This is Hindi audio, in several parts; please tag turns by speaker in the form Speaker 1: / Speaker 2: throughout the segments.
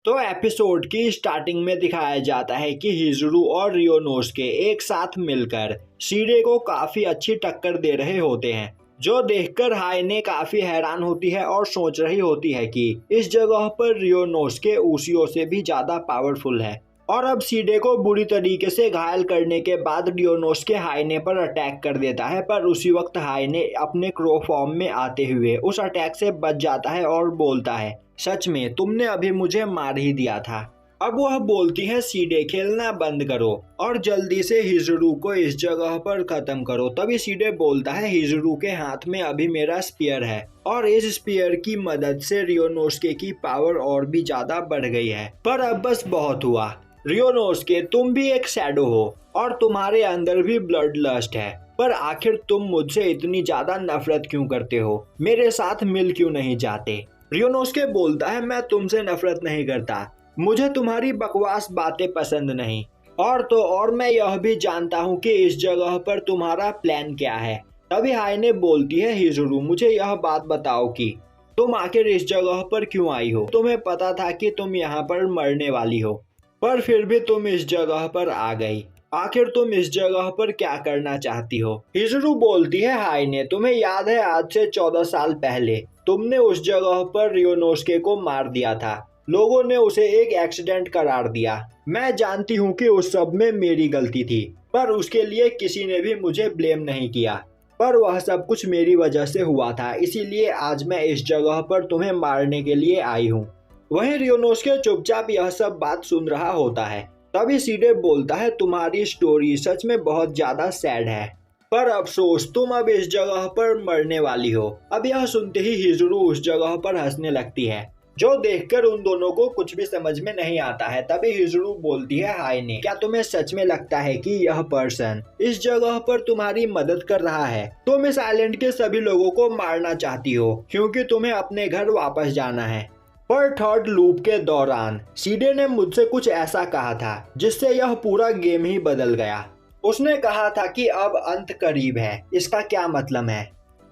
Speaker 1: तो एपिसोड की स्टार्टिंग में दिखाया जाता है कि हिजुरु और रियोनोस्के एक साथ मिलकर शीरे को काफी अच्छी टक्कर दे रहे होते हैं, जो देखकर हायने काफी हैरान होती है और सोच रही होती है कि इस जगह पर रियोनोस्के उसियो से भी ज्यादा पावरफुल है। और अब शीरे को बुरी तरीके से घायल करने के बाद रियोनोस्के हायने पर अटैक कर देता है, पर उसी वक्त हायने अपने क्रो फॉर्म में आते हुए उस अटैक से बच जाता है और बोलता है, सच में तुमने अभी मुझे मार ही दिया था। अब वह बोलती है, सीडे खेलना बंद करो और जल्दी से हिजुरु को इस जगह पर खत्म करो। तभी सीडे बोलता है, हिजुरु के हाथ में अभी मेरा स्पीयर है और इस स्पीयर की मदद से रियोनोस्के की पावर और भी ज्यादा बढ़ गई है। पर अब बस बहुत हुआ। रियोनोस्के, तुम भी एक शैडो हो और तुम्हारे अंदर भी ब्लड लस्ट है, पर आखिर तुम मुझसे इतनी ज्यादा नफरत क्यों करते हो? मेरे साथ मिल क्यों नहीं जाते? रियोनोस्के बोलता है, मैं तुमसे नफरत नहीं करता, मुझे तुम्हारी बकवास बातें पसंद नहीं, और तो और मैं यह भी जानता हूँ कि इस जगह पर तुम्हारा प्लान क्या है। तभी हायने बोलती है, हिजुरु मुझे यह बात बताओ कि तुम आखिर इस जगह पर क्यों आई हो? तुम्हें पता था कि तुम यहाँ पर मरने वाली हो, पर फिर भी तुम इस जगह पर आ गई। आखिर तुम इस जगह पर क्या करना चाहती हो? हिजुरु बोलती है, हायने तुम्हें याद है आज से 14 साल पहले तुमने उस जगह पर रियोनोस्के को मार दिया था। लोगों ने उसे एक एक्सीडेंट करार दिया। मैं जानती हूँ कि उस सब में मेरी गलती थी, पर उसके लिए किसी ने भी मुझे ब्लेम नहीं किया, पर वह सब कुछ मेरी वजह से हुआ था, इसीलिए आज मैं इस जगह पर तुम्हें मारने के लिए आई हूँ। वहीं रियोनोस्के चुपचाप यह सब बात सुन रहा होता है। तभी सीडे बोलता है, तुम्हारी स्टोरी सच में बहुत ज्यादा सैड है, पर अफसोस तुम अब इस जगह पर मरने वाली हो। अब यह सुनते ही हिजुरु उस जगह पर हंसने लगती है, जो देखकर उन दोनों को कुछ भी समझ में नहीं आता है। तभी हिजुरु बोलती है, हायने क्या तुम्हें सच में लगता है कि यह पर्सन इस जगह पर तुम्हारी मदद कर रहा है? तुम इस आइलैंड के सभी लोगों को मारना चाहती हो क्योंकि तुम्हें अपने घर वापस जाना है। पर थर्ड लूप के दौरान सीडे ने मुझसे कुछ ऐसा कहा था जिससे यह पूरा गेम ही बदल गया। उसने कहा था कि अब अंत करीब है। इसका क्या मतलब है?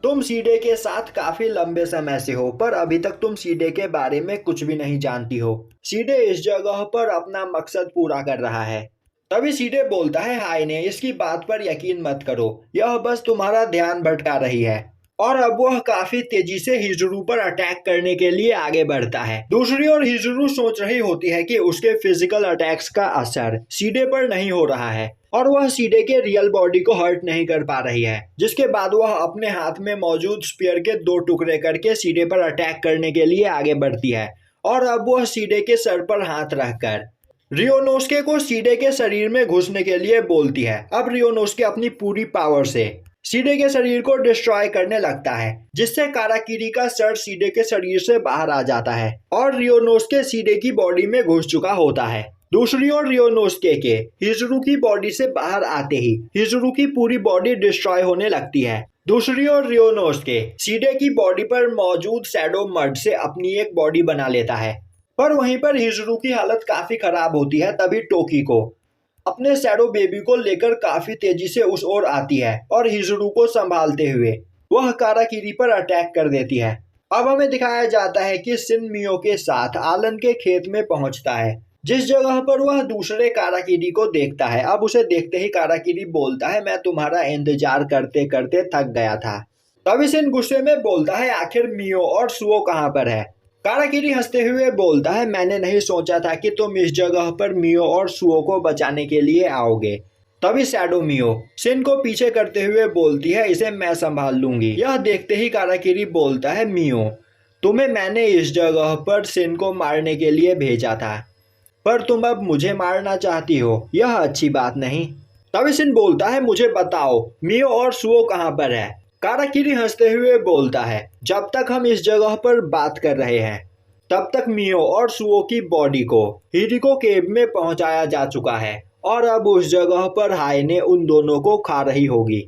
Speaker 1: तुम सीडे के साथ काफी लंबे समय से हो, पर अभी तक तुम सीडे के बारे में कुछ भी नहीं जानती हो। सीडे इस जगह पर अपना मकसद पूरा कर रहा है। तभी सीडे बोलता है, हायने इसकी बात पर यकीन मत करो, यह बस तुम्हारा ध्यान भटका रही है। और अब वह काफी तेजी से हिजुरु पर अटैक करने के लिए आगे बढ़ता है। दूसरी ओर हिजुरु सोच रही होती है कि उसके फिजिकल अटैक्स का असर सीडे पर नहीं हो रहा है और वह सीडे के रियल बॉडी को हर्ट नहीं कर पा रही है, जिसके बाद वह अपने हाथ में मौजूद स्पीयर के 2 टुकड़े करके सीडे पर अटैक करने के लिए आगे बढ़ती है। और अब वह सीडे के सर पर हाथ रखकर रियोनोस्के को सीडे के शरीर में घुसने के लिए बोलती है। अब रियोनोस्के अपनी पूरी पावर से सीडे के शरीर को डिस्ट्रॉय करने लगता है, जिससे काराकिरी का सर सीडे के शरीर से बाहर आ जाता है और रियोनोस्के सीडे की बॉडी में घुस चुका होता है। दूसरी ओर रियोनोस्के के हिजुरु की बॉडी से बाहर आते ही हिजुरु की पूरी बॉडी डिस्ट्रॉय होने लगती है। दूसरी ओर रियोनोस्के सीडे की बॉडी पर मौजूद शैडो मड से अपनी एक बॉडी बना लेता है, पर वहीं पर हिजुरु की हालत काफी खराब होती है। तभी टोकी को अपने शैडो बेबी को लेकर काफी तेजी से उस ओर आती है और हिजुरु को संभालते हुए वह काराकिरी पर अटैक कर देती है। अब हमें दिखाया जाता है कि शिन मियो के साथ आलन के खेत में पहुंचता है, जिस जगह पर वह दूसरे काराकिरी को देखता है। अब उसे देखते ही काराकिरी बोलता है, मैं तुम्हारा इंतजार करते करते थक गया था। तभी शिन गुस्से में बोलता है, आखिर मियो और सुओ कहाँ पर है? काराकिरी हंसते हुए बोलता है, मैंने नहीं सोचा था कि तुम इस जगह पर मियो और सुओ को बचाने के लिए आओगे। तभी शैडो मियो शिन को पीछे करते हुए बोलती है, इसे मैं संभाल लूंगी। यह देखते ही काराकिरी बोलता है, मियो तुम्हें मैंने इस जगह पर शिन को मारने के लिए भेजा था, पर तुम अब मुझे मारना चाहती हो, यह अच्छी बात नहीं। तभी शिन बोलता है, मुझे बताओ मियो और सुओ कहाँ पर है? काराकिरी हंसते हुए बोलता है, जब तक हम इस जगह पर बात कर रहे हैं तब तक मियो और सुओ की बॉडी को हिरिको केव में पहुंचाया जा चुका है और अब उस जगह पर हायने उन दोनों को खा रही होगी।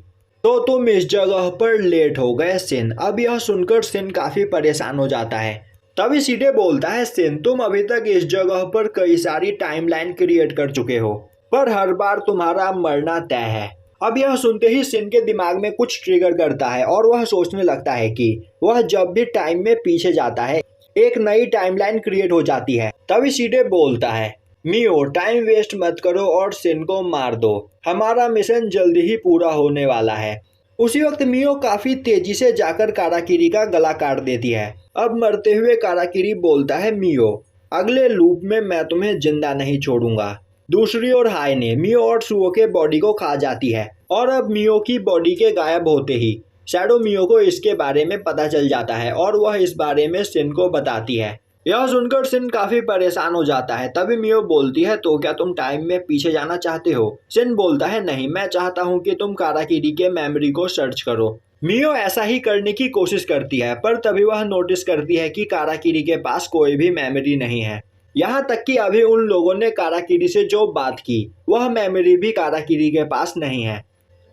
Speaker 1: तो तुम इस जगह पर लेट हो गए शिन। अब यह सुनकर शिन काफी परेशान हो जाता है। तभी सीडे बोलता है, शिन तुम अभी तक इस जगह पर कई सारी टाइमलाइन क्रिएट कर चुके हो, पर हर बार तुम्हारा मरना तय है। अब यह सुनते ही शिन के दिमाग में कुछ ट्रिगर करता है और वह सोचने लगता है कि वह जब भी टाइम में पीछे जाता है एक नई टाइमलाइन क्रिएट हो जाती है। तभी सीडे बोलता है, मियो टाइम वेस्ट मत करो और सिन को मार दो, हमारा मिशन जल्दी ही पूरा होने वाला है। उसी वक्त मियो काफी तेजी से जाकर काराकिरी का गला काट देती है। अब मरते हुए काराकिरी बोलता है, मियो अगले लूप में मैं तुम्हें जिंदा नहीं छोड़ूंगा। दूसरी ओर हाय ने मियो और सुओ के बॉडी को खा जाती है और अब मियो की बॉडी के गायब होते ही शैडो मियो को इसके बारे में पता चल जाता है और वह इस बारे में सिन को बताती है। यह सुनकर सिन काफी परेशान हो जाता है। तभी मियो बोलती है, तो क्या तुम टाइम में पीछे जाना चाहते हो? सिन बोलता है, नहीं, मैं चाहता हूँ कि तुम काराकिरी के मेमोरी को सर्च करो। मियो ऐसा ही करने की कोशिश करती है पर तभी वह नोटिस करती है कि काराकिरी के पास कोई भी मेमोरी नहीं है। यहाँ तक कि अभी उन लोगों ने काराकिरी से जो बात की वह मेमोरी भी काराकिरी के पास नहीं है।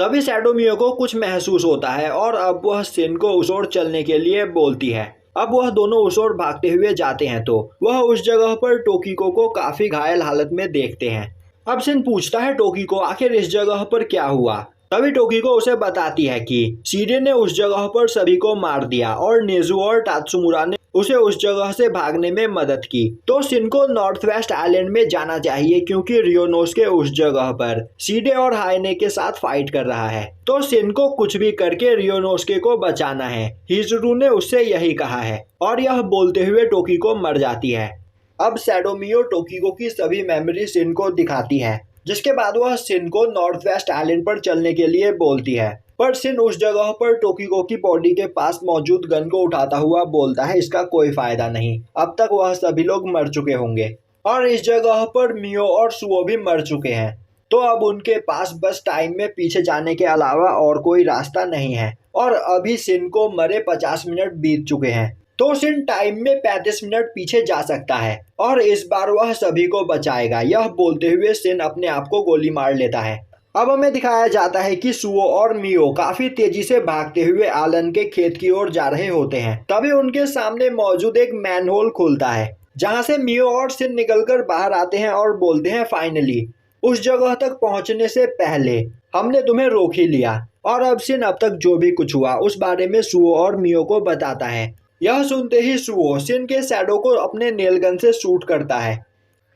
Speaker 1: तभी शैडो मियो को कुछ महसूस होता है और अब वह सिन को उस ओर चलने के लिए बोलती है। अब वह दोनों उस ओर भागते हुए जाते हैं तो वह उस जगह पर टोकिको को काफी घायल हालत में देखते हैं। अब सिन पूछता है, टोकिको आखिर इस जगह पर क्या हुआ? तभी टोकिको उसे बताती है कि सीडे ने उस जगह पर सभी को मार दिया और नेजू और टात्सुमुरा ने उसे उस जगह से भागने में मदद की। तो सिन को नॉर्थ वेस्ट आइलैंड में जाना चाहिए क्योंकि रियोनोस्के उस जगह पर सीडे और हायने के साथ फाइट कर रहा है। तो सिन को कुछ भी करके रियोनोस्के को बचाना है। हिजुरु ने उससे यही कहा है और यह बोलते हुए टोकिको मर जाती है। अब शैडो मियो टोकिको की सभी मेमोरी सिन को दिखाती है, जिसके बाद वह सिन को नॉर्थ वेस्ट आइलैंड पर चलने के लिए बोलती है। पर सिन उस जगह पर टोकिको की बॉडी के पास मौजूद गन को उठाता हुआ बोलता है, इसका कोई फायदा नहीं, अब तक वह सभी लोग मर चुके होंगे और इस जगह पर मियो और सुओ भी मर चुके हैं। तो अब उनके पास बस टाइम में पीछे जाने के अलावा और कोई रास्ता नहीं है और अभी सिन को मरे 50 मिनट बीत चुके हैं। तो सिन टाइम में 35 मिनट पीछे जा सकता है और इस बार वह सभी को बचाएगा। यह बोलते हुए सिन अपने आप को गोली मार लेता है। अब हमें दिखाया जाता है कि सुओ और मियो काफी तेजी से भागते हुए आलन के खेत की ओर जा रहे होते हैं। तभी उनके सामने मौजूद एक मैनहोल खुलता है जहां से मियो और सिन निकलकर बाहर आते हैं और बोलते हैं, फाइनली उस जगह तक पहुंचने से पहले हमने तुम्हें रोक ही लिया। और अब सिन अब तक जो भी कुछ हुआ उस बारे में सुओ और मियो को बताता है। यह सुनते ही सुओ सिन के शैडो को अपने नेल गन से शूट करता है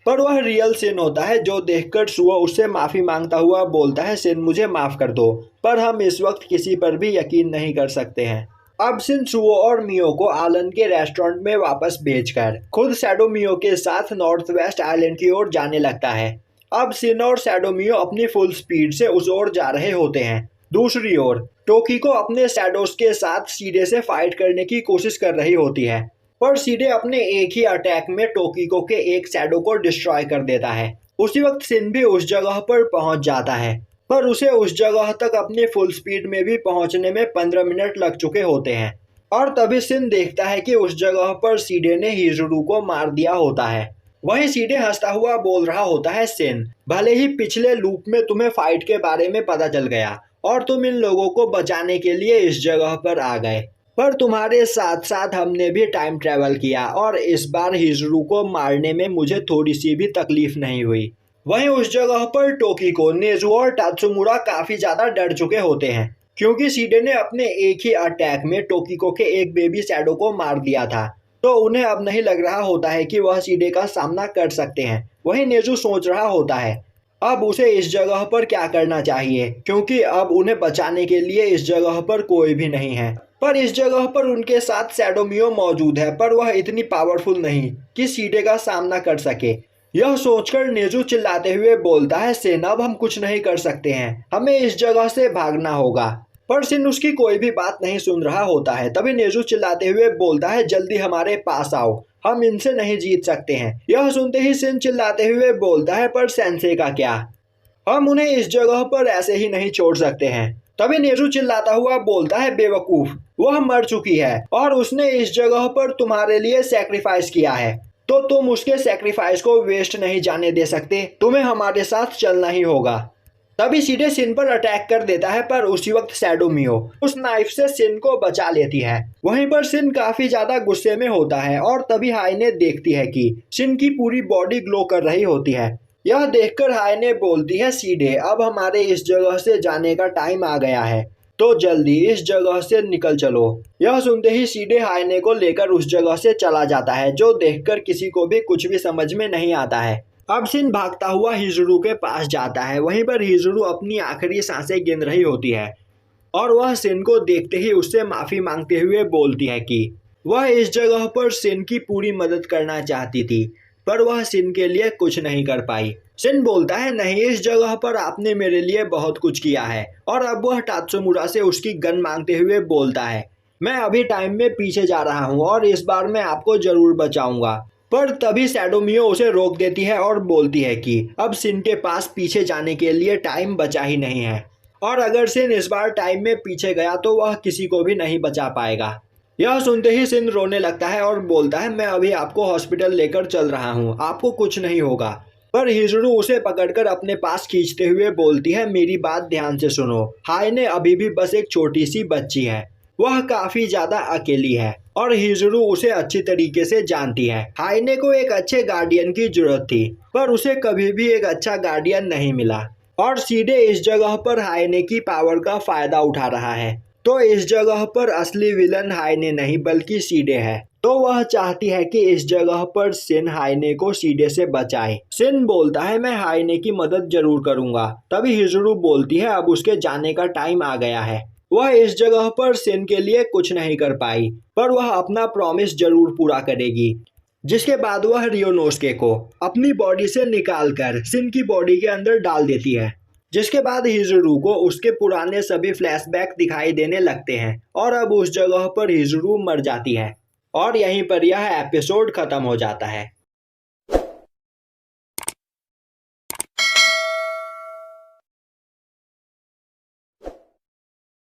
Speaker 1: पर वह रियल सिन होता है, जो देखकर सुओ उससे माफी मांगता हुआ बोलता है, सिन मुझे माफ कर दो, पर हम इस वक्त किसी पर भी यकीन नहीं कर सकते हैं। अब सिन सुओ और मियो को आलन के रेस्टोरेंट में वापस भेजकर खुद शैडो मियो के साथ नॉर्थ वेस्ट आइलैंड की ओर जाने लगता है। अब सिन और शैडो मियो अपनी फुल स्पीड से उस ओर जा रहे होते हैं। दूसरी ओर टोकिको अपने शैडोज के साथ सीडे से फाइट करने की कोशिश कर रही होती है पर सीडे अपने एक ही अटैक में टोकिको के एक शैडो को डिस्ट्रॉय कर देता है। उसी वक्त सिन भी उस जगह पर पहुंच जाता है पर उसे उस जगह तक अपनी फुल स्पीड में भी पहुंचने में 15 मिनट लग चुके होते हैं और तभी सिन देखता है कि उस जगह पर सीडे ने हिजुरु को मार दिया होता है। वहीं सीडे हंसता हुआ बोल रहा होता है, सिन भले ही पिछले लूप में तुम्हें फाइट के बारे में पता चल गया और तुम इन लोगों को बचाने के लिए इस जगह पर आ गए, पर तुम्हारे साथ साथ हमने भी टाइम ट्रेवल किया और इस बार हिजुरु को मारने में मुझे थोड़ी सी भी तकलीफ नहीं हुई। वहीं उस जगह पर टोकिको, नेजू और टात्सुमुरा काफी ज्यादा डर चुके होते हैं क्योंकि सीडे ने अपने एक ही अटैक में टोकिको के एक बेबी शैडो को मार दिया था। तो उन्हें अब नहीं लग रहा होता है कि वह सीडे का सामना कर सकते हैं। वहीं नेजू सोच रहा होता है अब उसे इस जगह पर क्या करना चाहिए क्योंकि अब उन्हें बचाने के लिए इस जगह पर कोई भी नहीं है। पर इस जगह पर उनके साथ शैडो मियो मौजूद है पर वह इतनी पावरफुल नहीं कि सीडे का सामना कर सके। यह सोचकर नेजू चिल्लाते हुए बोलता है, सिन अब हम कुछ नहीं कर सकते हैं, हमें इस जगह से भागना होगा। पर सिन उसकी कोई भी बात नहीं सुन रहा होता है। तभी नेजू चिल्लाते हुए बोलता है, जल्दी हमारे पास आओ, हम इनसे नहीं जीत सकते हैं। यह सुनते ही सिन चिल्लाते हुए बोलता है, पर सेंसे का क्या, हम उन्हें इस जगह पर ऐसे ही नहीं छोड़ सकते हैं। तभी नेजू चिल्लाता हुआ बोलता है, बेवकूफ, वह मर चुकी है और उसने इस जगह पर तुम्हारे लिए सैक्रिफाइस किया है, तो तुम उसके सैक्रिफाइस को वेस्ट नहीं जाने दे सकते, तुम्हें हमारे साथ चलना ही होगा। तभी सीधे सिन पर अटैक कर देता है पर उसी वक्त शैडो मियो उस नाइफ से सिन को बचा लेती है। वहीं पर सिन काफी ज्यादा गुस्से में होता है और तभी हायने देखती है कि सिन की पूरी बॉडी ग्लो कर रही होती है। यह देखकर हायने बोलती है, सीधे अब हमारे इस जगह से जाने का टाइम आ गया है। तो जल्दी इस जगह से निकल चलो। यह सुनते ही सीडे हायने को लेकर उस जगह से चला जाता है, जो देखकर किसी को भी कुछ भी समझ में नहीं आता है। अब शिन भागता हुआ हिजुरु के पास जाता है। वहीं पर हिजुरु अपनी आखिरी सांसें गिन रही होती है और वह शिन को देखते ही उससे माफी मांगते हुए बोलती है कि वह इस जगह पर शिन की पूरी मदद करना चाहती थी, पर वह शिन के लिए कुछ नहीं कर पाई। शिन बोलता है, नहीं, इस जगह पर आपने मेरे लिए बहुत कुछ किया है। और अब वह तात्सुमुरा से उसकी गन मांगते हुए बोलता है, मैं अभी टाइम में पीछे जा रहा हूँ और इस बार मैं आपको जरूर बचाऊंगा। पर तभी सैडोमियो उसे रोक देती है और बोलती है कि अब शिन के पास पीछे जाने के लिए टाइम बचा ही नहीं है, और अगर शिन इस बार टाइम में पीछे गया तो वह किसी को भी नहीं बचा पाएगा। यह सुनते ही शिन रोने लगता है और बोलता है, मैं अभी आपको हॉस्पिटल लेकर चल रहा हूँ, आपको कुछ नहीं होगा। पर हिजुरु उसे पकड़कर अपने पास खींचते हुए बोलती है, मेरी बात ध्यान से सुनो, हायने अभी भी बस एक छोटी सी बच्ची है, वह काफी ज्यादा अकेली है और हिजुरु उसे अच्छी तरीके से जानती है। हायने को एक अच्छे गार्डियन की जरूरत थी, पर उसे कभी भी एक अच्छा गार्डियन नहीं मिला और सीधे इस जगह पर हायने की पावर का फायदा उठा रहा है। तो इस जगह पर असली विलन हायने नहीं बल्कि सीडे है। तो वह चाहती है कि इस जगह पर शिन हायने को सीडे से बचाए। शिन बोलता है, मैं हायने की मदद जरूर करूंगा। तभी हिजुरु बोलती है, अब उसके जाने का टाइम आ गया है। वह इस जगह पर शिन के लिए कुछ नहीं कर पाई, पर वह अपना प्रॉमिस जरूर पूरा करेगी। जिसके बाद वह रियोनोस्के को अपनी बॉडी से निकालकर शिन की बॉडी के अंदर डाल देती है। जिसके बाद हिजुरु को उसके पुराने सभी फ्लैशबैक दिखाई देने लगते हैं और अब उस जगह पर हिजुरु मर जाती है और यहीं पर यह एपिसोड खत्म हो जाता है।